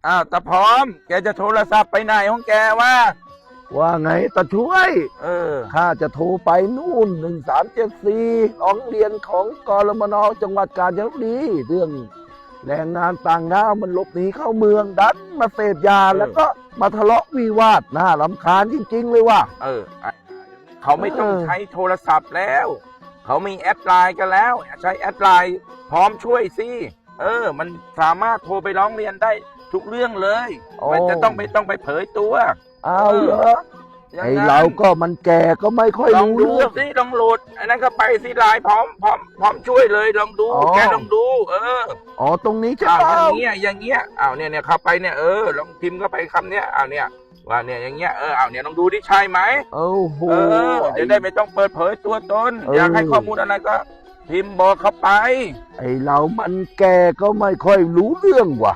อ้าวตาพร้อมแกจะโทรศัพท์ไปไหนของแกวะว่าไงตาช่วยข้าจะโทรไปนู่น1374ร้องเรียนของกรมน.จังหวัดกาญจนบุรีเรื่องแรงงานต่างด้าวมันหลบหนีเข้าเมืองดันมาเสพยาแล้วก็มาทะเลาะวิวาทน่ารำคาญจริงๆเลยว่ะเขาไม่ต้องใช้โทรศัพท์แล้วเขามีแอดไลน์กันแล้วใช้แอดไลน์พร้อมช่วยสิมันสามารถโทรไปร้องเรียนได้ทุกเรื่องเลยไม่จะต้องไปเผยตัวเอาเหรอไอเราก็มันแก่ก็ไม่ค่อยรู้เรื่องสิลองโหลดอันนั้นก็ไปสิไลน์พร้อมช่วยเลยลองดูแกลองดูอ๋อตรงนี้ใช่ไหมอย่างเงี้ยเนี่ยเข้าไปเนี่ยลองพิมพ์เข้าไปคำเนี้ยเนี่ยว่าเนี่ยอย่างเงี้ยเนี่ยลองดูดิใช่ไหมโอ้โหจะได้ไม่ต้องเปิดเผยตัวตนอยากให้ข้อมูลอะไรก็พิมพ์บอกเข้าไปไอเรามันแก่ก็ไม่ค่อยรู้เรื่องว่ะ